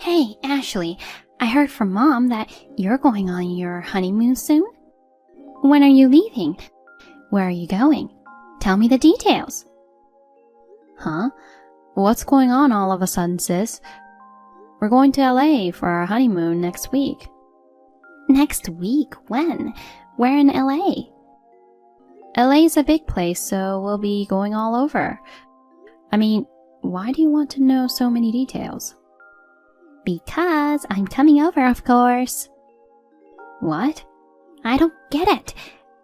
Hey, Ashley, I heard from Mom that you're going on your honeymoon soon. When are you leaving? Where are you going? Tell me the details. Huh? What's going on all of a sudden, sis? We're going to LA for our honeymoon next week. Next week? When? Where in LA? LA's a big place, so we'll be going all over. I mean, why do you want to know so many details? Because I'm coming over, of course. What? I don't get it.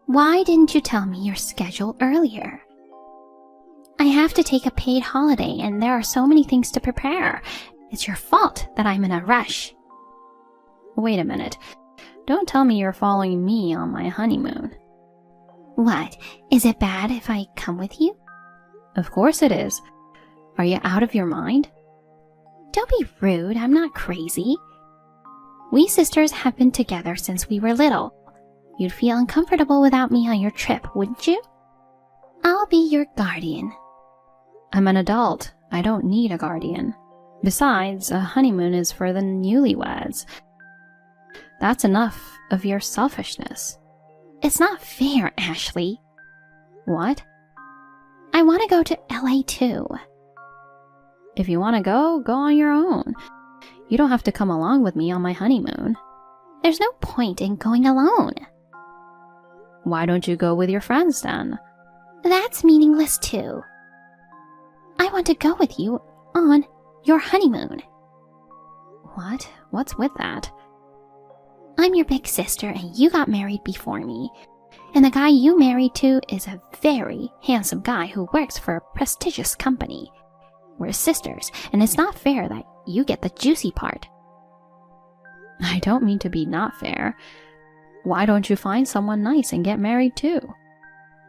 Why didn't you tell me your schedule earlier? I have to take a paid holiday and there are so many things to prepare. It's your fault that I'm in a rush. Wait a minute. Don't tell me you're following me on my honeymoon. What? Is it bad if I come with you? Of course it is. Are you out of your mind? Don't be rude, I'm not crazy. We sisters have been together since we were little. You'd feel uncomfortable without me on your trip, wouldn't you? I'll be your guardian. I'm an adult. I don't need a guardian. Besides, a honeymoon is for the newlyweds. That's enough of your selfishness. It's not fair, Ashley. What? I want to go to LA too. If you want to go on your own. You don't have to come along with me on my honeymoon. There's no point in going alone. Why don't you go with your friends then? That's meaningless too. I want to go with you on your honeymoon. What? What's with that? I'm your big sister and you got married before me. And the guy you married to is a very handsome guy who works for a prestigious company. We're sisters, and it's not fair that you get the juicy part. I don't mean to be not fair. Why don't you find someone nice and get married too?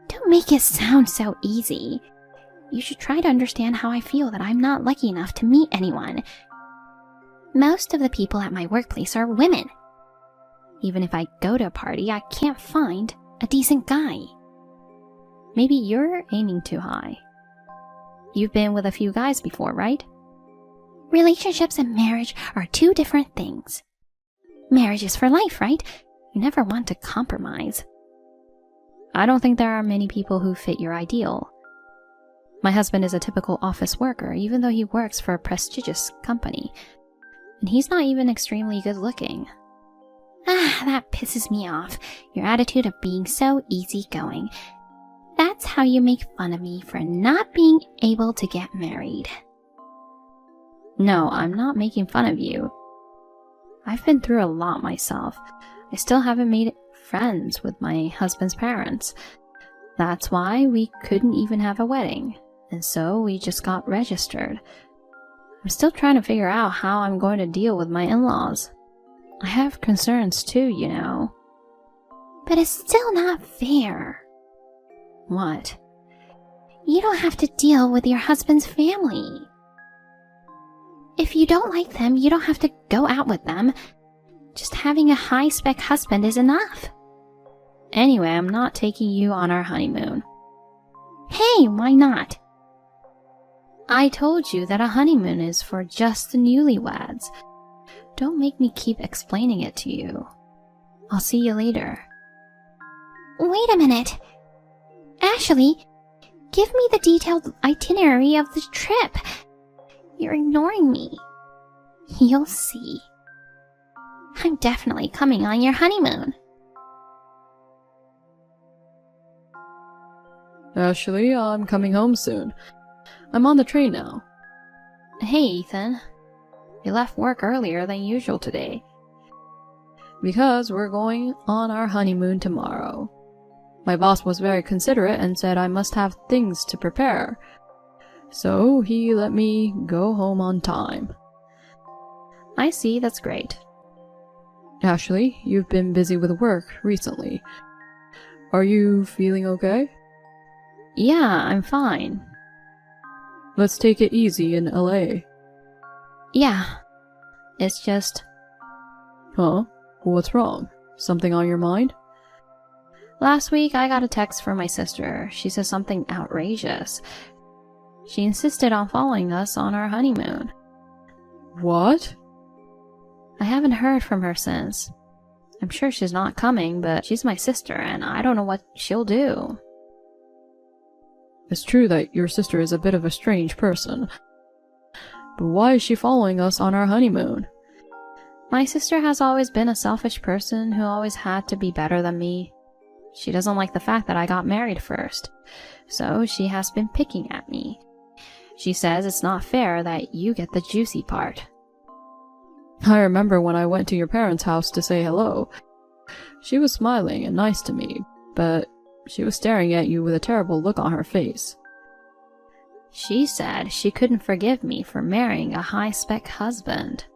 Don't make it sound so easy. You should try to understand how I feel that I'm not lucky enough to meet anyone. Most of the people at my workplace are women. Even if I go to a party, I can't find a decent guy. Maybe you're aiming too high. You've been with a few guys before, right? Relationships and marriage are two different things. Marriage is for life, right? You never want to compromise. I don't think there are many people who fit your ideal. My husband is a typical office worker, even though he works for a prestigious company. And he's not even extremely good looking. That pisses me off. Your attitude of being so easygoing. That's how you make fun of me for not being able to get married. No, I'm not making fun of you. I've been through a lot myself. I still haven't made friends with my husband's parents. That's why we couldn't even have a wedding. And so we just got registered. I'm still trying to figure out how I'm going to deal with my in-laws. I have concerns too, you know. But it's still not fair. What? You don't have to deal with your husband's family. If you don't like them, you don't have to go out with them. Just having a high-spec husband is enough. Anyway, I'm not taking you on our honeymoon. Hey, why not? I told you that a honeymoon is for just the newlyweds. Don't make me keep explaining it to you. I'll see you later. Wait a minute. Ashley, give me the detailed itinerary of the trip. You're ignoring me. You'll see. I'm definitely coming on your honeymoon. Ashley, I'm coming home soon. I'm on the train now. Hey, Ethan. You left work earlier than usual today. Because we're going on our honeymoon tomorrow. My boss was very considerate and said I must have things to prepare. So he let me go home on time. I see, that's great. Ashley, you've been busy with work recently. Are you feeling okay? Yeah, I'm fine. Let's take it easy in LA. Yeah. It's just... Huh? What's wrong? Something on your mind? Last week I got a text from my sister. She said something outrageous. She insisted on following us on our honeymoon. What? I haven't heard from her since. I'm sure she's not coming, but she's my sister, and I don't know what she'll do. It's true that your sister is a bit of a strange person. But why is she following us on our honeymoon? My sister has always been a selfish person who always had to be better than me. She doesn't like the fact that I got married first, so she has been picking at me. She says it's not fair that you get the juicy part. I remember when I went to your parents' house to say hello. She was smiling and nice to me, but she was staring at you with a terrible look on her face. She said she couldn't forgive me for marrying a high-spec husband.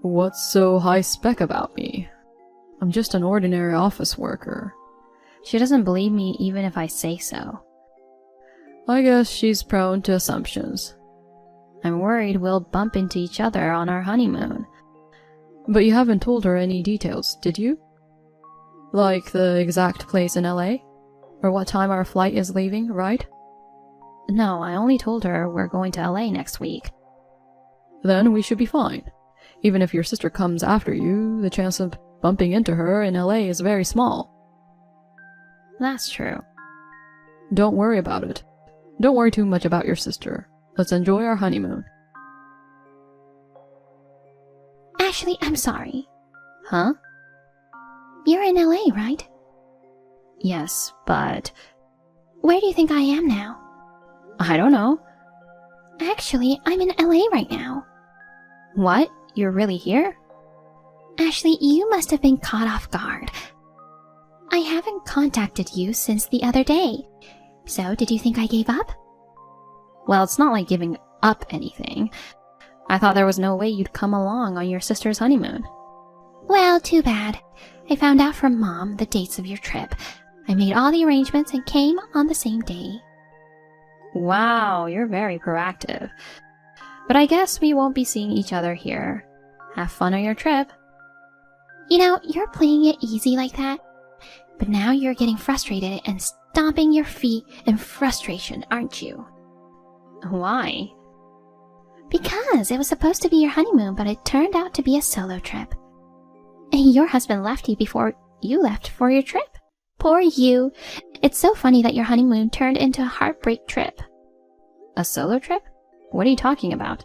What's so high-spec about me? I'm just an ordinary office worker. She doesn't believe me even if I say so. I guess she's prone to assumptions. I'm worried we'll bump into each other on our honeymoon. But you haven't told her any details, did you? Like the exact place in LA? Or what time our flight is leaving, right? No, I only told her we're going to LA next week. Then we should be fine. Even if your sister comes after you, the chance of bumping into her in LA is very small. That's true. Don't worry about it. Don't worry too much about your sister. Let's enjoy our honeymoon. Ashley, I'm sorry. Huh? You're in LA, right? Yes, but... Where do you think I am now? I don't know. Actually, I'm in LA right now. What? You're really here? Ashley, you must have been caught off guard. I haven't contacted you since the other day. So, did you think I gave up? Well, it's not like giving up anything. I thought there was no way you'd come along on your sister's honeymoon. Well, too bad. I found out from Mom the dates of your trip. I made all the arrangements and came on the same day. Wow, you're very proactive. But I guess we won't be seeing each other here. Have fun on your trip. You know, you're playing it easy like that. But now you're getting frustrated and stomping your feet in frustration, aren't you? Why? Because it was supposed to be your honeymoon, but it turned out to be a solo trip. And your husband left you before you left for your trip. Poor you. It's so funny that your honeymoon turned into a heartbreak trip. A solo trip? What are you talking about?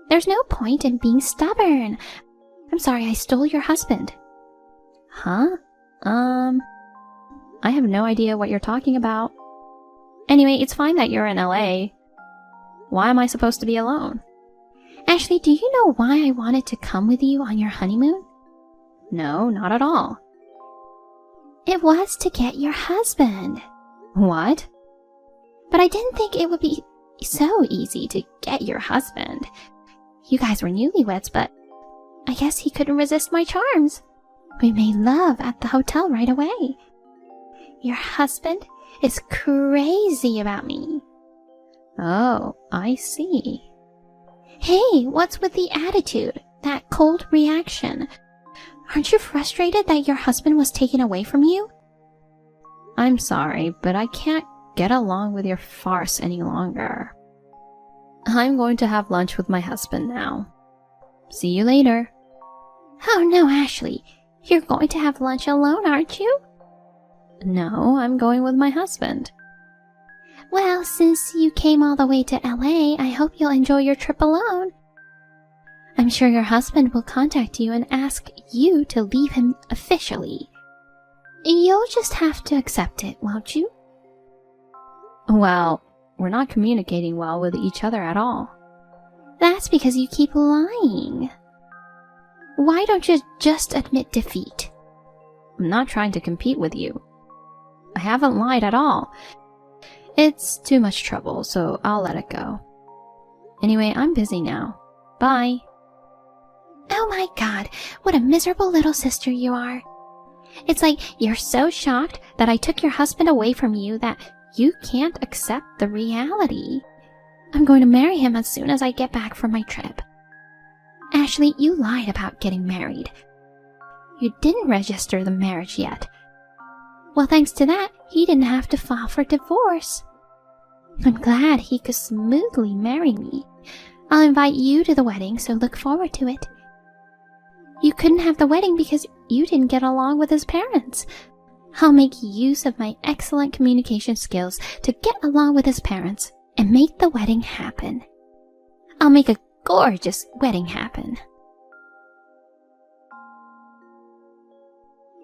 There's no point in being stubborn. I'm sorry I stole your husband. Huh? I have no idea what you're talking about. Anyway, it's fine that you're in LA. Why am I supposed to be alone? Ashley, do you know why I wanted to come with you on your honeymoon? No, not at all. It was to get your husband. What? But I didn't think it would be so easy to get your husband. You guys were newlyweds, but I guess he couldn't resist my charms. We made love at the hotel right away. Your husband is crazy about me. Oh, I see. Hey, what's with the attitude? That cold reaction? Aren't you frustrated that your husband was taken away from you? I'm sorry, but I can't get along with your farce any longer. I'm going to have lunch with my husband now. See you later. Oh no, Ashley. You're going to have lunch alone, aren't you? No, I'm going with my husband. Well, since you came all the way to LA, I hope you'll enjoy your trip alone. I'm sure your husband will contact you and ask you to leave him officially. You'll just have to accept it, won't you? Well, we're not communicating well with each other at all. That's because you keep lying. Why don't you just admit defeat? I'm not trying to compete with you. I haven't lied at all. It's too much trouble, so I'll let it go. Anyway, I'm busy now. Bye. Oh my god, what a miserable little sister you are. It's like you're so shocked that I took your husband away from you that you can't accept the reality. I'm going to marry him as soon as I get back from my trip. Ashley, you lied about getting married. You didn't register the marriage yet. Well, thanks to that, he didn't have to file for divorce. I'm glad he could smoothly marry me. I'll invite you to the wedding, so look forward to it. You couldn't have the wedding because you didn't get along with his parents. I'll make use of my excellent communication skills to get along with his parents and make the wedding happen. I'll make a gorgeous wedding happen.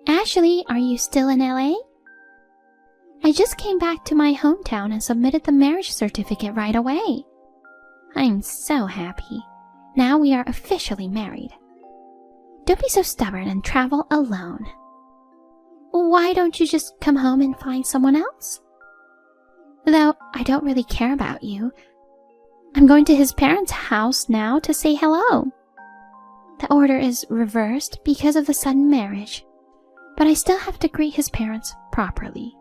Ashley, are you still in LA? I just came back to my hometown and submitted the marriage certificate right away. I'm so happy. Now we are officially married. Don't be so stubborn and travel alone. Why don't you just come home and find someone else? Though I don't really care about you. I'm going to his parents' house now to say hello. The order is reversed because of the sudden marriage, but I still have to greet his parents properly.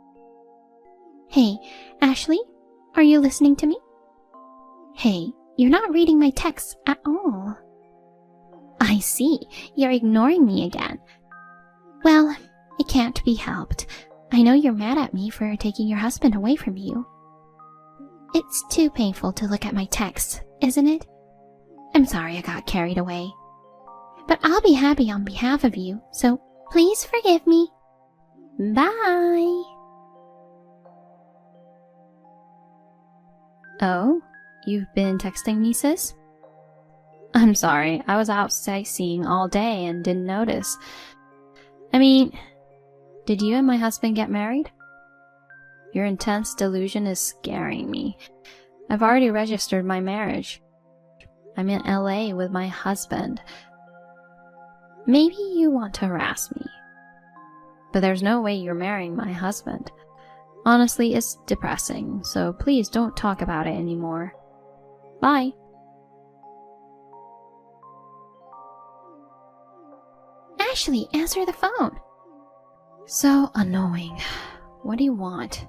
Hey, Ashley, are you listening to me? Hey, you're not reading my texts at all. I see, you're ignoring me again. Well, it can't be helped. I know you're mad at me for taking your husband away from you. It's too painful to look at my texts, isn't it? I'm sorry I got carried away. But I'll be happy on behalf of you, so please forgive me. Bye! Oh, you've been texting me, sis? I'm sorry, I was out sightseeing all day and didn't notice. I mean, did you and my husband get married? Your intense delusion is scaring me. I've already registered my marriage. I'm in LA with my husband. Maybe you want to harass me. But there's no way you're marrying my husband. Honestly, it's depressing, so please don't talk about it anymore. Bye. Ashley, answer the phone. So annoying. What do you want?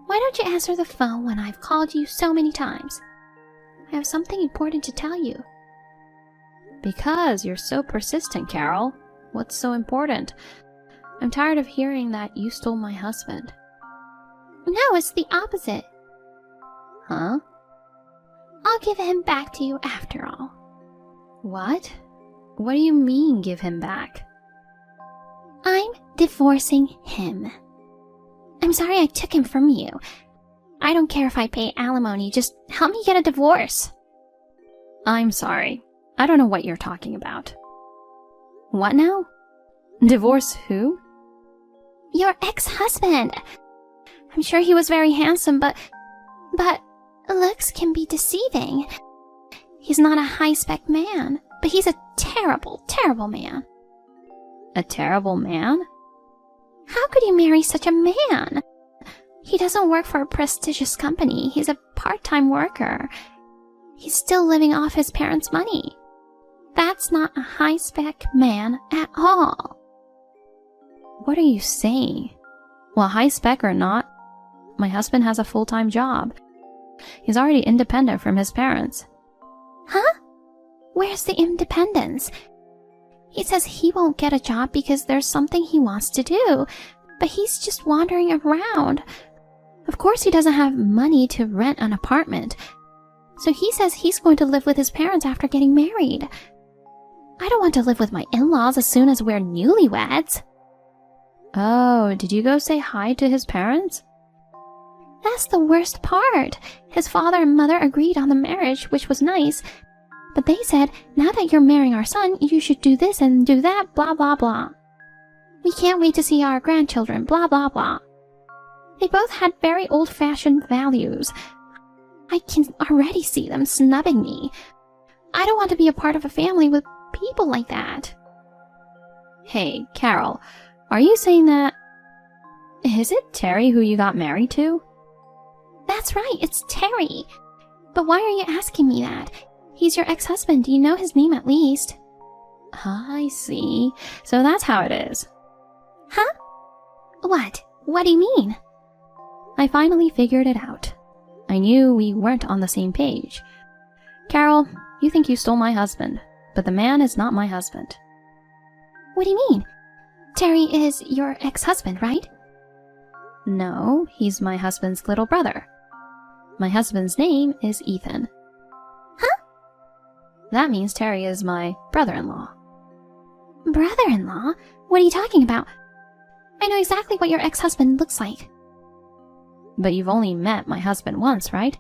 Why don't you answer the phone when I've called you so many times? I have something important to tell you. Because you're so persistent, Carol. What's so important? I'm tired of hearing that you stole my husband. No, it's the opposite. Huh? I'll give him back to you after all. What? What do you mean, give him back? I'm divorcing him. I'm sorry I took him from you. I don't care if I pay alimony, just help me get a divorce. I'm sorry. I don't know what you're talking about. What now? Divorce who? Your ex-husband. I'm sure he was very handsome, but looks can be deceiving. He's not a high-spec man, but he's a terrible, terrible man. A terrible man? How could you marry such a man? He doesn't work for a prestigious company. He's a part-time worker. He's still living off his parents' money. That's not a high-spec man at all. What are you saying? Well, high-spec or not, my husband has a full-time job. He's already independent from his parents. Huh? Where's the independence? He says he won't get a job because there's something he wants to do, but he's just wandering around. Of course he doesn't have money to rent an apartment, so he says he's going to live with his parents after getting married. I don't want to live with my in-laws as soon as we're newlyweds. Oh, did you go say hi to his parents? That's the worst part. His father and mother agreed on the marriage, which was nice, but they said, now that you're marrying our son, you should do this and do that, blah blah blah. We can't wait to see our grandchildren, blah blah blah. They both had very old-fashioned values. I can already see them snubbing me. I don't want to be a part of a family with people like that. Hey, Carol, are you saying that... Is it Terry who you got married to? That's right, it's Terry. But why are you asking me that? He's your ex-husband. You know his name at least. I see. So that's how it is. Huh? What? What do you mean? I finally figured it out. I knew we weren't on the same page. Carol, you think you stole my husband, but the man is not my husband. What do you mean? Terry is your ex-husband, right? No, he's my husband's little brother. My husband's name is Ethan. Huh? That means Terry is my brother-in-law. Brother-in-law? What are you talking about? I know exactly what your ex-husband looks like. But you've only met my husband once, right?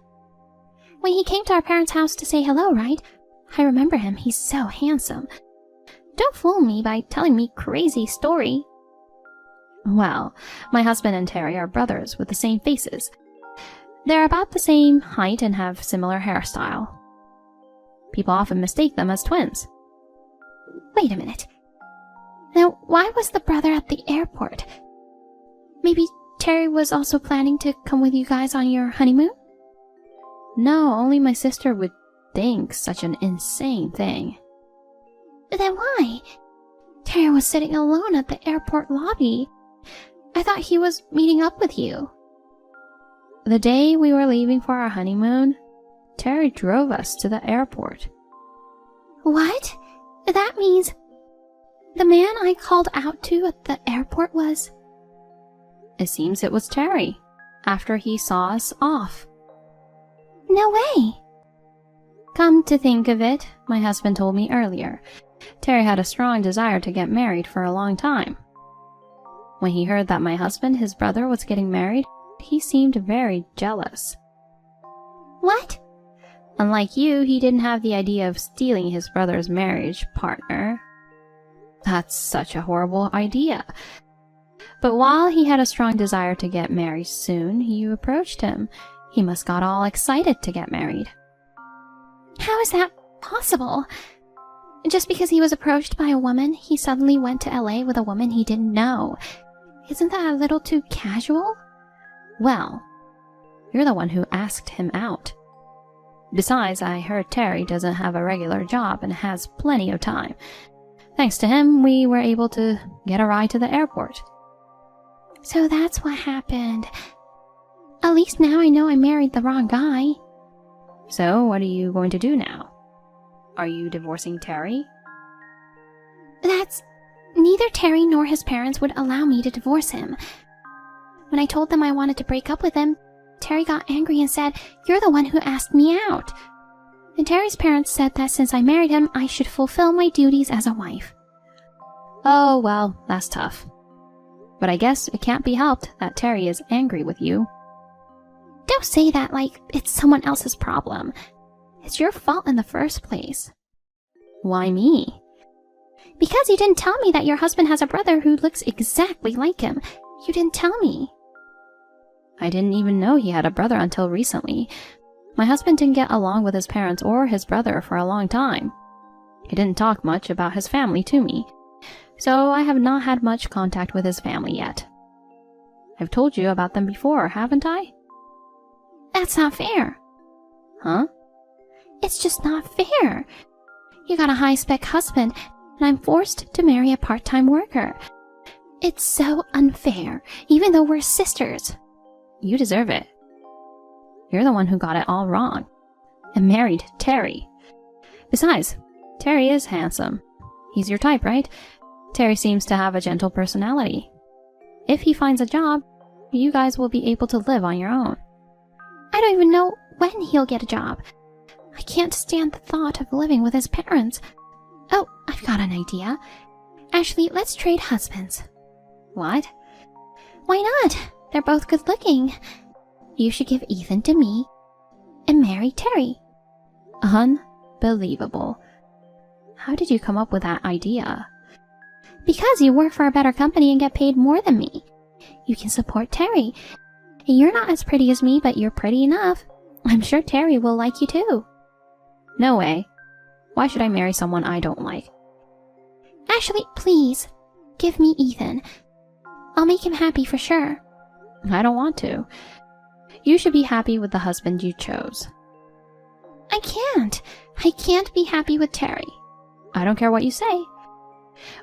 When he came to our parents' house to say hello, right? I remember him. He's so handsome. Don't fool me by telling me crazy story. Well, my husband and Terry are brothers with the same faces. They're about the same height and have similar hairstyle. People often mistake them as twins. Wait a minute. Now, why was the brother at the airport? Maybe Terry was also planning to come with you guys on your honeymoon? No, only my sister would think such an insane thing. Then why? Terry was sitting alone at the airport lobby. I thought he was meeting up with you. The day we were leaving for our honeymoon, Terry drove us to the airport. What? That means the man I called out to at the airport was... It seems it was Terry, after he saw us off. No way! Come to think of it, my husband told me earlier, Terry had a strong desire to get married for a long time. When he heard that my husband, his brother, was getting married, he seemed very jealous. What? Unlike you, he didn't have the idea of stealing his brother's marriage partner. That's such a horrible idea. But while he had a strong desire to get married soon, you approached him. He must got all excited to get married. How is that possible? Just because he was approached by a woman, he suddenly went to LA with a woman he didn't know. Isn't that a little too casual? Well, you're the one who asked him out. Besides, I heard Terry doesn't have a regular job and has plenty of time. Thanks to him, we were able to get a ride to the airport. So that's what happened. At least now I know I married the wrong guy. So, what are you going to do now? Are you divorcing Terry? That's... Neither Terry nor his parents would allow me to divorce him. When I told them I wanted to break up with him, Terry got angry and said, "You're the one who asked me out." And Terry's parents said that since I married him, I should fulfill my duties as a wife. Oh, well, that's tough. But I guess it can't be helped that Terry is angry with you. Don't say that like it's someone else's problem. It's your fault in the first place. Why me? Because you didn't tell me that your husband has a brother who looks exactly like him. You didn't tell me. I didn't even know he had a brother until recently. My husband didn't get along with his parents or his brother for a long time. He didn't talk much about his family to me, so I have not had much contact with his family yet. I've told you about them before, haven't I? That's not fair. Huh? It's just not fair. You got a high-spec husband, and I'm forced to marry a part-time worker. It's so unfair, even though we're sisters. You deserve it. You're the one who got it all wrong and married Terry. Besides, Terry is handsome. He's your type, right? Terry seems to have a gentle personality. If he finds a job, you guys will be able to live on your own. I don't even know when he'll get a job. I can't stand the thought of living with his parents. Oh, I've got an idea. Ashley, let's trade husbands. What? Why not? They're both good looking. You should give Ethan to me and marry Terry. Unbelievable. How did you come up with that idea? Because you work for a better company and get paid more than me. You can support Terry. You're not as pretty as me, but you're pretty enough. I'm sure Terry will like you too. No way. Why should I marry someone I don't like? Ashley, please, give me Ethan. I'll make him happy for sure. I don't want to. You should be happy with the husband you chose. I can't. I can't be happy with Terry. I don't care what you say.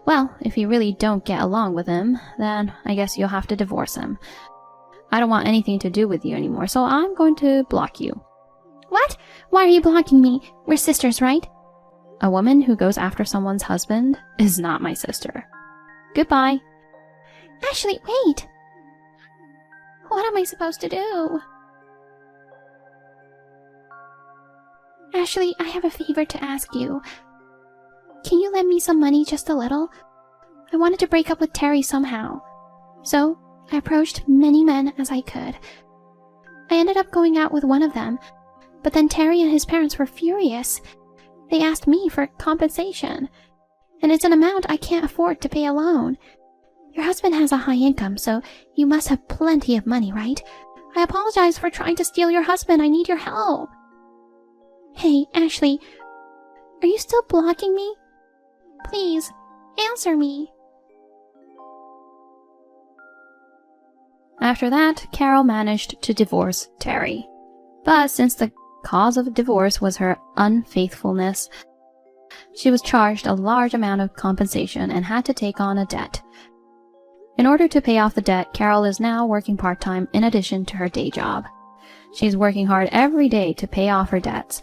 Well, if you really don't get along with him, then I guess you'll have to divorce him. I don't want anything to do with you anymore, so I'm going to block you. What? Why are you blocking me? We're sisters, right? A woman who goes after someone's husband is not my sister. Goodbye. Ashley, wait. What am I supposed to do? Ashley, I have a favor to ask you. Can you lend me some money, just a little? I wanted to break up with Terry somehow. So I approached many men as I could. I ended up going out with one of them, but then Terry and his parents were furious. They asked me for compensation, and it's an amount I can't afford to pay alone. Your husband has a high income, so you must have plenty of money, right? I apologize for trying to steal your husband. I need your help. Hey, Ashley, are you still blocking me? Please, answer me. After that, Carol managed to divorce Terry. But since the cause of divorce was her unfaithfulness, she was charged a large amount of compensation and had to take on a debt. In order to pay off the debt, Carol is now working part-time in addition to her day job. She's working hard every day to pay off her debts.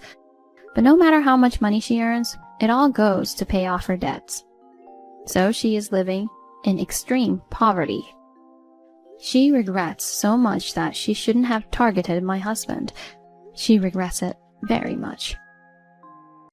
But no matter how much money she earns, it all goes to pay off her debts. So she is living in extreme poverty. She regrets so much that she shouldn't have targeted my husband. She regrets it very much.